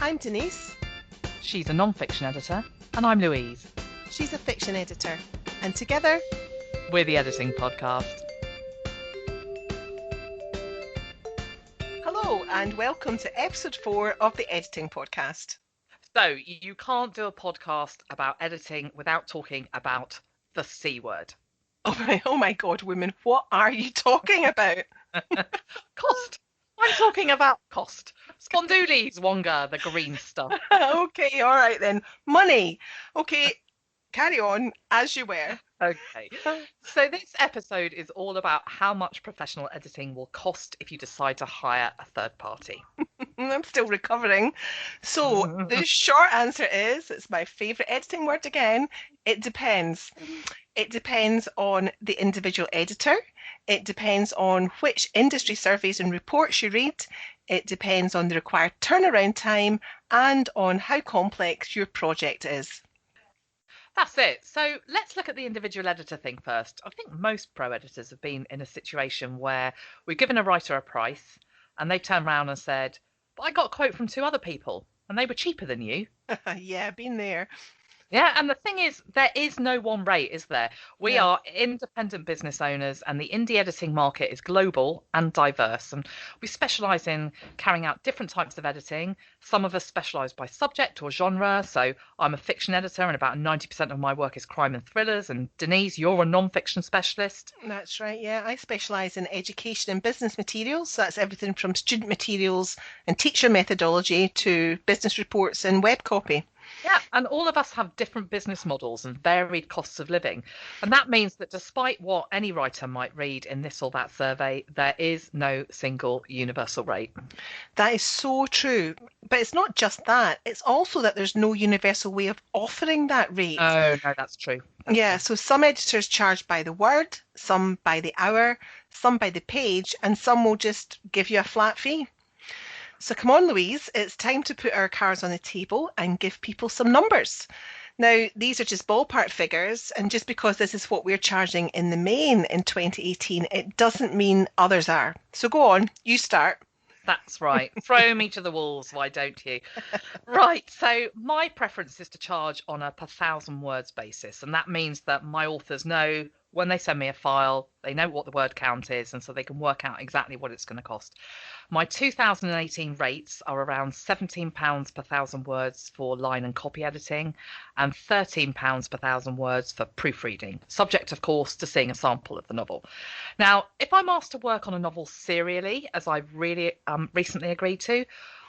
I'm Denise. She's a non-fiction editor, and I'm Louise. She's a fiction editor. And together, we're the Editing Podcast. Hello, and welcome to episode 4 of the Editing Podcast. So, you can't do a podcast about editing without talking about the C word. Oh my God, women, what are you talking about? Cost. I'm talking about cost. Spondoolies, Wonga, the green stuff. Okay, all right then. Money. Okay, carry on as you were. Okay. So this episode is all about how much professional editing will cost if you decide to hire a third party. I'm still recovering. So the short answer is, it's my favourite editing word again, it depends. It depends on the individual editor. It depends on which industry surveys and reports you read. It depends on the required turnaround time and on how complex your project is. That's it. So let's look at the individual editor thing first. I think most pro editors have been in a situation where we've given a writer a price and they turned around and said, but I got a quote from 2 other people and they were cheaper than you. Yeah, been there. Yeah, and the thing is, there is no one rate, is there? We are independent business owners, and the indie editing market is global and diverse. And we specialise in carrying out different types of editing. Some of us specialise by subject or genre. So I'm a fiction editor, and about 90% of my work is crime and thrillers. And Denise, you're a non-fiction specialist. That's right, yeah. I specialise in education and business materials. So that's everything from student materials and teacher methodology to business reports and web copy. Yeah, and all of us have different business models and varied costs of living. And that means that despite what any writer might read in this or that survey, there is no single universal rate. That is so true. But it's not just that. It's also that there's no universal way of offering that rate. Oh, no, that's true. So some editors charge by the word, some by the hour, some by the page, and some will just give you a flat fee. So come on, Louise, it's time to put our cards on the table and give people some numbers. Now, these are just ballpark figures, and just because this is what we're charging in the main in 2018, it doesn't mean others are. So go on, you start. That's right. Throw me to the wolves, why don't you? Right, so my preference is to charge on a per 1,000 words basis, and that means that my authors know when they send me a file, they know what the word count is, and so they can work out exactly what it's going to cost. My 2018 rates are around £17 per 1,000 words for line and copy editing and £13 per 1,000 words for proofreading, subject, of course, to seeing a sample of the novel. Now, if I'm asked to work on a novel serially, as I've really recently agreed to,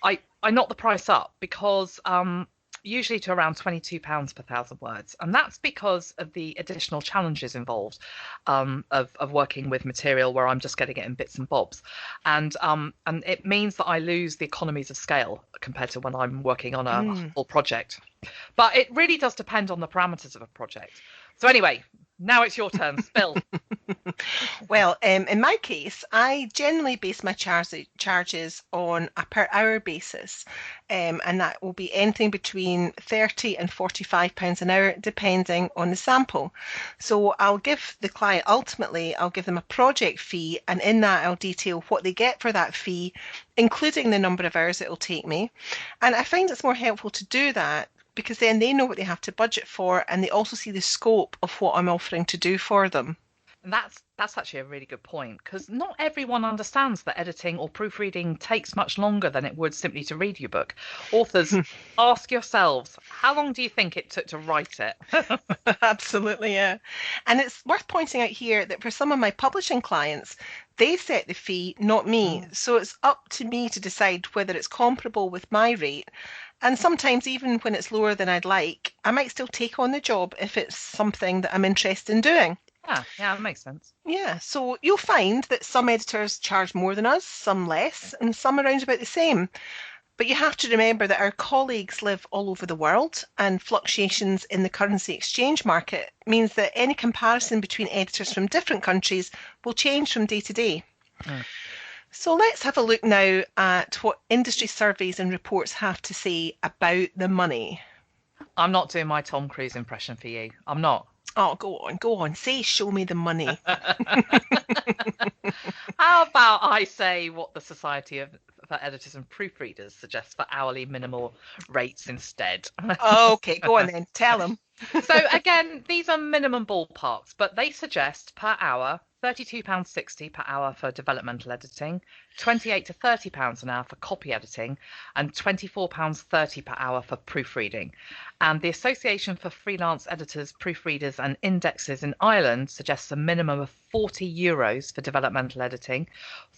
I knock the price up because usually to around £22 per 1,000 words. And that's because of the additional challenges involved of working with material where I'm just getting it in bits and bobs. And it means that I lose the economies of scale compared to when I'm working on a full project. But it really does depend on the parameters of a project. So anyway, now it's your turn. Spill. Well, in my case, I generally base my charges on a per hour basis, and that will be anything between £30 and £45 an hour, depending on the sample. So I'll give the client, ultimately, I'll give them a project fee, and in that I'll detail what they get for that fee, including the number of hours it will take me. And I find it's more helpful to do that because then they know what they have to budget for, and they also see the scope of what I'm offering to do for them. And that's actually a really good point, because not everyone understands that editing or proofreading takes much longer than it would simply to read your book. Authors, ask yourselves, how long do you think it took to write it? Absolutely, yeah. And it's worth pointing out here that for some of my publishing clients, they set the fee, not me. So it's up to me to decide whether it's comparable with my rate. And sometimes even when it's lower than I'd like, I might still take on the job if it's something that I'm interested in doing. Yeah, that makes sense. Yeah, so you'll find that some editors charge more than us, some less, and some around about the same. But you have to remember that our colleagues live all over the world, and fluctuations in the currency exchange market means that any comparison between editors from different countries will change from day to day. So let's have a look now at what industry surveys and reports have to say about the money. I'm not doing my Tom Cruise impression for you. I'm not. Oh, go on. Say, show me the money. How about I say what the Society of for editors and proofreaders suggests for hourly minimal rates instead. Okay, go on then. Tell them. So again, these are minimum ballparks, but they suggest per hour £32.60 per hour for developmental editing, £28 to £30 an hour for copy editing, and £24.30 per hour for proofreading. And the Association for Freelance Editors, Proofreaders and Indexes in Ireland suggests a minimum of €40 for developmental editing,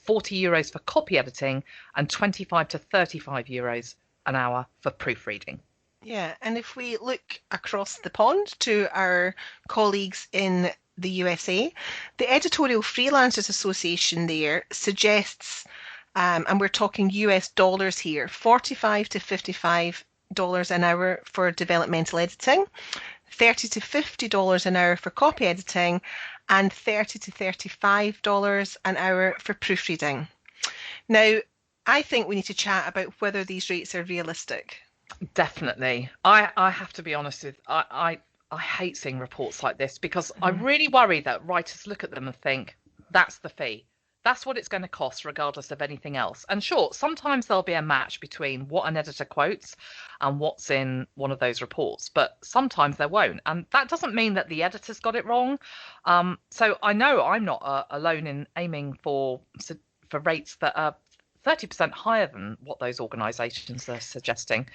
€40 for copy editing, and €25 to €35 an hour for proofreading. Yeah, and if we look across the pond to our colleagues in the USA, the Editorial Freelancers Association there suggests, and we're talking US dollars here, $45 to $55 an hour for developmental editing, $30 to $50 an hour for copy editing, and $30 to $35 an hour for proofreading. Now, I think we need to chat about whether these rates are realistic. Definitely. I have to be honest with I hate seeing reports like this because I really worry that writers look at them and think, that's the fee. That's what it's going to cost regardless of anything else. And sure, sometimes there'll be a match between what an editor quotes and what's in one of those reports, but sometimes there won't. And that doesn't mean that the editor's got it wrong. So I know I'm not alone in aiming for rates that are 30% higher than what those organisations are suggesting.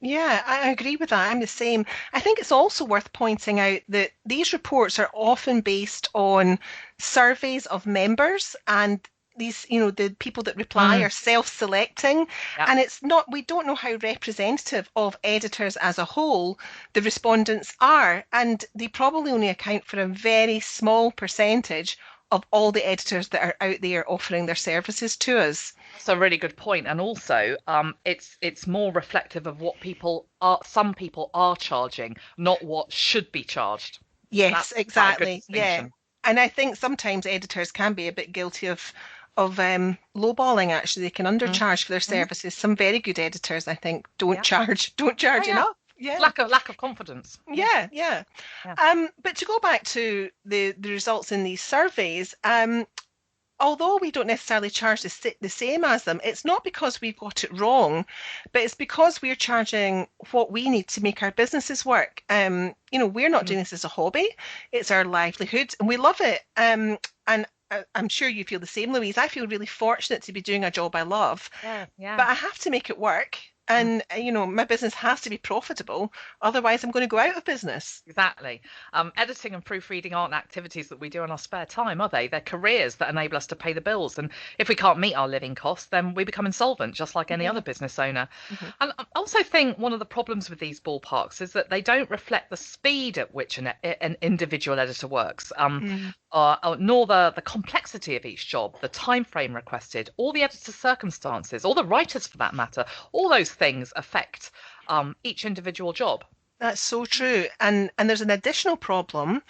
Yeah, I agree with that. I'm the same. I think it's also worth pointing out that these reports are often based on surveys of members, and these, the people that reply are self-selecting, Yeah. and we don't know how representative of editors as a whole the respondents are, and they probably only account for a very small percentage of all the editors that are out there offering their services to us. That's a really good point, and also it's more reflective of what some people are charging, not what should be charged. Yes, That's quite a good exactly. Yeah. distinction. And I think sometimes editors can be a bit guilty of lowballing actually. They can undercharge for their Mhm. services. Some very good editors, I think, don't Yeah. charge Oh, yeah. enough. Yeah. Lack of confidence. Yeah. Yeah, yeah. Yeah. But to go back to the results in these surveys, although we don't necessarily charge the same as them, it's not because we've got it wrong, but it's because we're charging what we need to make our businesses work. We're not doing this as a hobby; it's our livelihood, and we love it. And I'm sure you feel the same, Louise. I feel really fortunate to be doing a job I love, Yeah. but Yeah. I have to make it work. And my business has to be profitable, otherwise I'm going to go out of business. Exactly. Editing and proofreading aren't activities that we do in our spare time, are they? They're careers that enable us to pay the bills. And if we can't meet our living costs, then we become insolvent, just like any Yeah. other business owner. Hmm. And I also think one of the problems with these ballparks is that they don't reflect the speed at which an individual editor works, nor the complexity of each job, the time frame requested, or the editor's circumstances, or the writers for that matter. All those things affect each individual job. That's so true. And there's an additional problem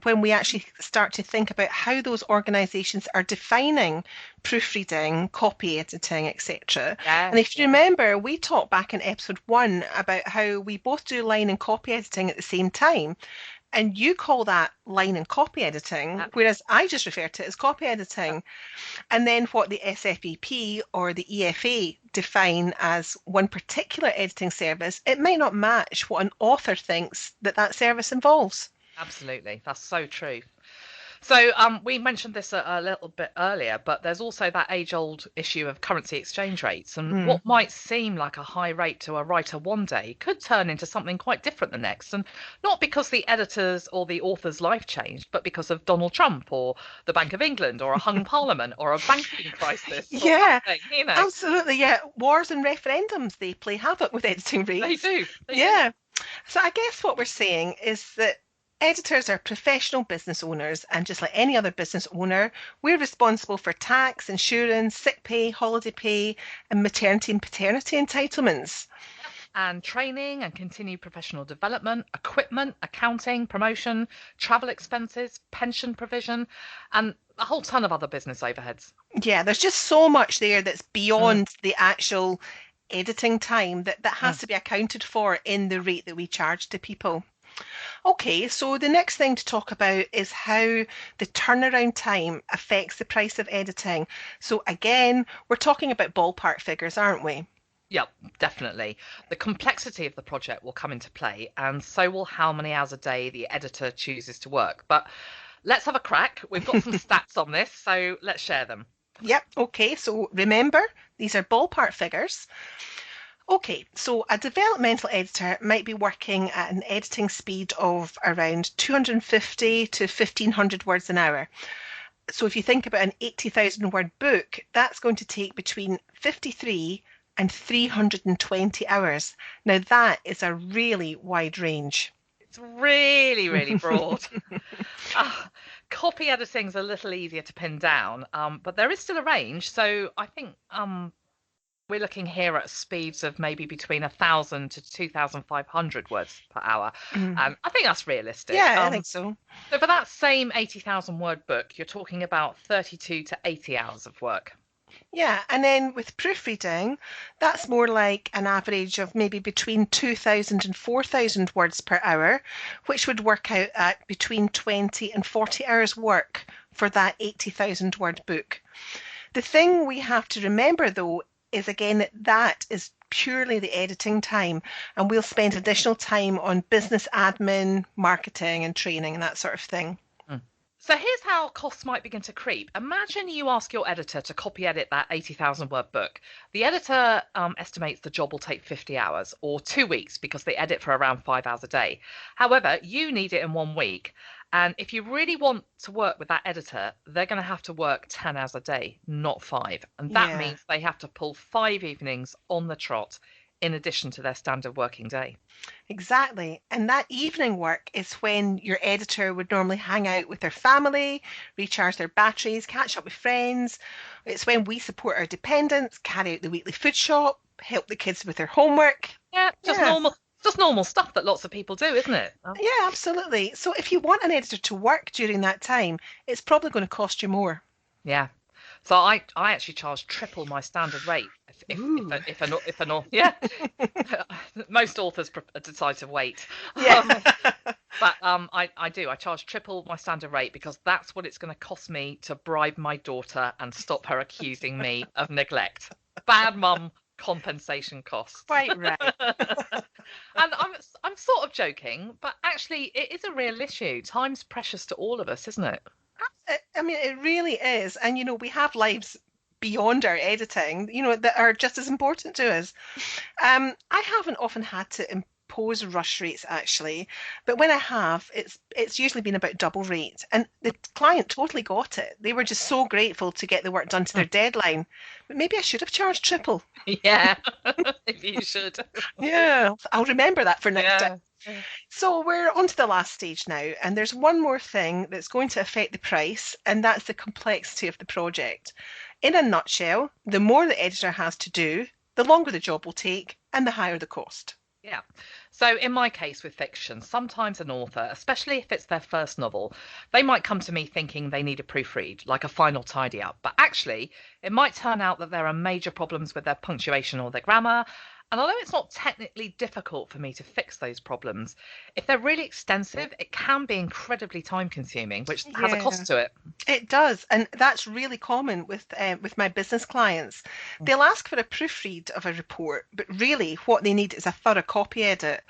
when we actually start to think about how those organisations are defining proofreading, copy editing, etc. And Yeah, if you remember, we talked back in episode 1 about how we both do line and copy editing at the same time. And you call that line and copy editing, yeah. whereas I just refer to it as copy editing. And then what the SFEP or the EFA define as one particular editing service, it might not match what an author thinks that service involves. Absolutely. That's so true. So we mentioned this a little bit earlier, but there's also that age-old issue of currency exchange rates. And Mm. what might seem like a high rate to a writer one day could turn into something quite different the next. And not because the editor's or the author's life changed, but because of Donald Trump or the Bank of England or a hung parliament or a banking crisis or Yeah, something. absolutely. Yeah, wars and referendums, they play havoc with editing They rates. do. They do. Yeah. So I guess what we're saying is that editors are professional business owners, and just like any other business owner, we're responsible for tax, insurance, sick pay, holiday pay, and maternity and paternity entitlements. And training and continued professional development, equipment, accounting, promotion, travel expenses, pension provision, and a whole ton of other business overheads. Yeah, there's just so much there that's Mm, beyond the actual editing time that has mm. to be accounted for in the rate that we charge to people. Okay, so the next thing to talk about is how the turnaround time affects the price of editing. So again, we're talking about ballpark figures, aren't we? Yep, definitely. The complexity of the project will come into play, and so will how many hours a day the editor chooses to work. But let's have a crack. We've got some stats on this, so let's share them. Yep, okay, so remember, these are ballpark figures. Okay, so a developmental editor might be working at an editing speed of around 250 to 1500 words an hour. So if you think about an 80,000 word book, that's going to take between 53 and 320 hours. Now that is a really wide range. It's really, really broad. Ah, copy editing's a little easier to pin down, but there is still a range. So I think we're looking here at speeds of maybe between 1,000 to 2,500 words per hour. Mm. I think that's realistic. Yeah, I think so. So for that same 80,000 word book, you're talking about 32 to 80 hours of work. Yeah, and then with proofreading, that's more like an average of maybe between 2,000 and 4,000 words per hour, which would work out at between 20 and 40 hours work for that 80,000 word book. The thing we have to remember though is again that that is purely the editing time, and we'll spend additional time on business admin, marketing and training and that sort of thing. So here's how costs might begin to creep. Imagine you ask your editor to copy edit that 80,000 word book. The editor estimates the job will take 50 hours or 2 weeks because they edit for around 5 hours a day. However, you need it in 1 week. And if you really want to work with that editor, they're going to have to work 10 hours a day, not five. And that Yeah. means they have to pull 5 evenings on the trot in addition to their standard working day. Exactly. And that evening work is when your editor would normally hang out with their family, recharge their batteries, catch up with friends. It's when we support our dependents, carry out the weekly food shop, help the kids with their homework. Yeah, Yeah, just normal stuff that lots of people do, isn't it? yeah, absolutely. So if you want an editor to work during that time, it's probably going to cost you more. Yeah. So I actually charge triple my standard rate Ooh. if an yeah. Most authors decide to wait. Yeah. But I do. I charge triple my standard rate because that's what it's going to cost me to bribe my daughter and stop her accusing me of neglect. Bad mum compensation costs. Quite right. And I'm sort of joking, but actually it is a real issue. Time's precious to all of us, isn't it? I mean, it really is. And, you know, we have lives beyond our editing, you know, that are just as important to us. I haven't often had to impose rush rates actually, but when I have, it's usually been about double rate. And the client totally got it. They were just so grateful to get the work done to their deadline. But maybe I should have charged triple. Yeah, if you should. Yeah, I'll remember that for next time. Yeah. So we're on to the last stage now, and there's one more thing that's going to affect the price, and that's the complexity of the project. In a nutshell, the more the editor has to do, the longer the job will take, and the higher the cost. Yeah. So in my case with fiction, sometimes an author, especially if it's their first novel, they might come to me thinking they need a proofread, like a final tidy up. But actually, it might turn out that there are major problems with their punctuation or their grammar. And although it's not technically difficult for me to fix those problems, if they're really extensive, it can be incredibly time consuming, which has a Yeah, cost to it. it does, and that's really common with my business clients. They'll ask for a proofread of a report, but really what they need is a thorough copy edit.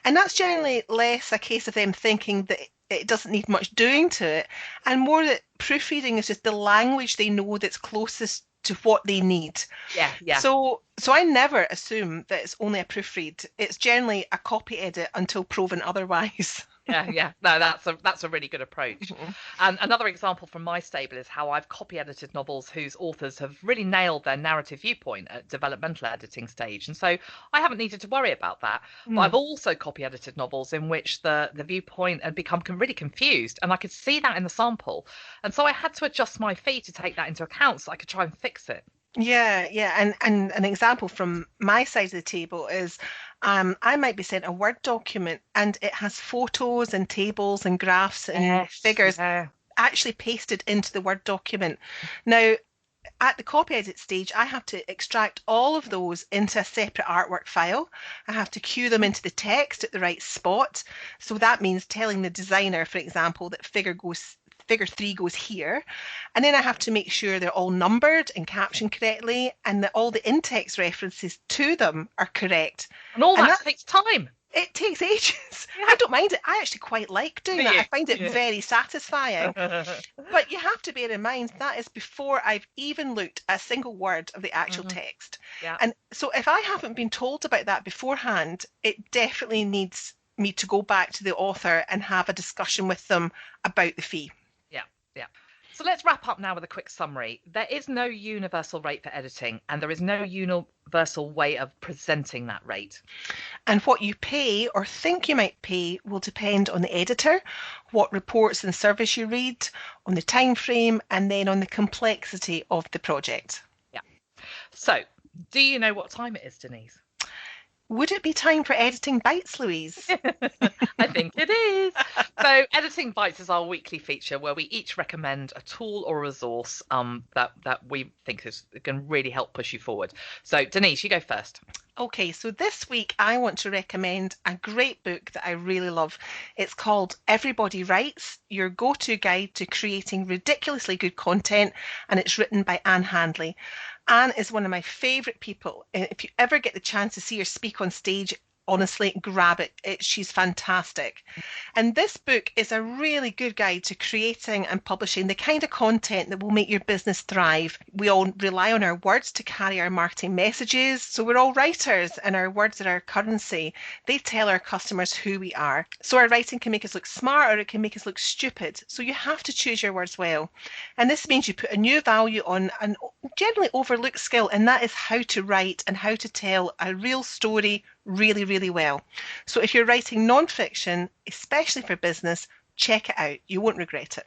And that's generally less a case of them thinking that it doesn't need much doing to it, and more that proofreading is just the language they know that's closest to what they need. Yeah, yeah. So I never assume that it's only a proofread. It's generally a copy edit until proven otherwise. Yeah, yeah. No, that's a really good approach. And another example from my stable is how I've copy edited novels whose authors have really nailed their narrative viewpoint at developmental editing stage. And so I haven't needed to worry about that. But Mm. I've also copy edited novels in which the viewpoint had become really confused. And I could see that in the sample. And so I had to adjust my fee to take that into account so I could try and fix it. Yeah, yeah, and an example from my side of the table is I might be sent a Word document and it has photos and tables and graphs and Yes, figures yeah. actually pasted into the Word document. Now, at the copy edit stage, I have to extract all of those into a separate artwork file. I have to cue them into the text at the right spot. So that means telling the designer, for example, that figure 3 goes here. And then I have to make sure they're all numbered and captioned correctly and that all the in-text references to them are correct. And all that takes time. It takes ages. Yeah. I don't mind it. I actually quite like doing that. Yeah. I find it very satisfying. But you have to bear in mind that is before I've even looked at a single word of the actual text. Yeah. And so if I haven't been told about that beforehand, it definitely needs me to go back to the author and have a discussion with them about the fee. Yeah. So let's wrap up now with a quick summary. There is no universal rate for editing, and there is no universal way of presenting that rate. And what you pay or think you might pay will depend on the editor, what reports and service you read, on the time frame, and then on the complexity of the project. Yeah. So, do you know what time it is, Denise? Would it be time for Editing Bites, Louise? I think it is. So Editing Bites is our weekly feature where we each recommend a tool or a resource that we think can really help push you forward. So Denise, you go first. Okay, so this week I want to recommend a great book that I really love. It's called Everybody Writes, Your Go-To Guide to Creating Ridiculously Good Content, and it's written by Handley. Anne is one of my favourite people. If you ever get the chance to see her speak on stage, honestly, grab it. She's fantastic. And this book is a really good guide to creating and publishing the kind of content that will make your business thrive. We all rely on our words to carry our marketing messages. So we're all writers and our words are our currency. They tell our customers who we are. So our writing can make us look smart or it can make us look stupid. So you have to choose your words well. And this means you put a new value on an generally overlooked skill, and that is how to write and how to tell a real story really, really well. So if you're writing non-fiction, especially for business, check it out. You won't regret it.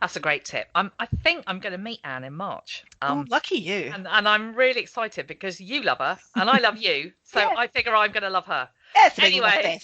That's a great tip. I think I'm going to meet Anne in March. Lucky you. And I'm really excited because you love her and I love you. So yeah. I figure I'm going to love her. Yes, anyway.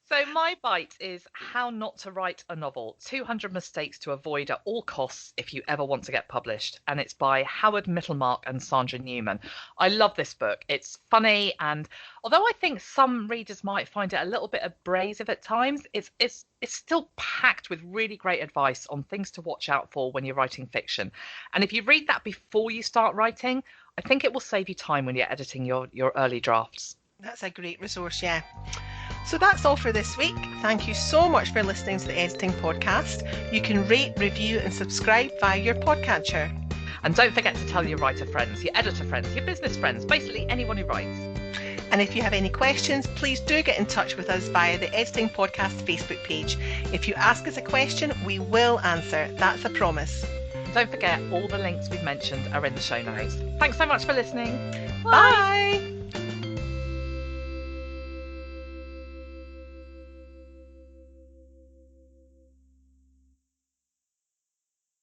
So my bite is How Not to Write a Novel, 200 Mistakes to Avoid at All Costs if you ever want to get published. And it's by Howard Mittelmark and Sandra Newman. I love this book. It's funny, and although I think some readers might find it a little bit abrasive at times, it's still packed with really great advice on things to watch out for when you're writing fiction. And if you read that before you start writing, I think it will save you time when you're editing your early drafts. That's a great resource, yeah. So that's all for this week. Thank you so much for listening to the Editing Podcast. You can rate, review and subscribe via your podcatcher. And don't forget to tell your writer friends, your editor friends, your business friends, basically anyone who writes. And if you have any questions, please do get in touch with us via the Editing Podcast Facebook page. If you ask us a question, we will answer. That's a promise. Don't forget, all the links we've mentioned are in the show notes. Thanks so much for listening. Bye.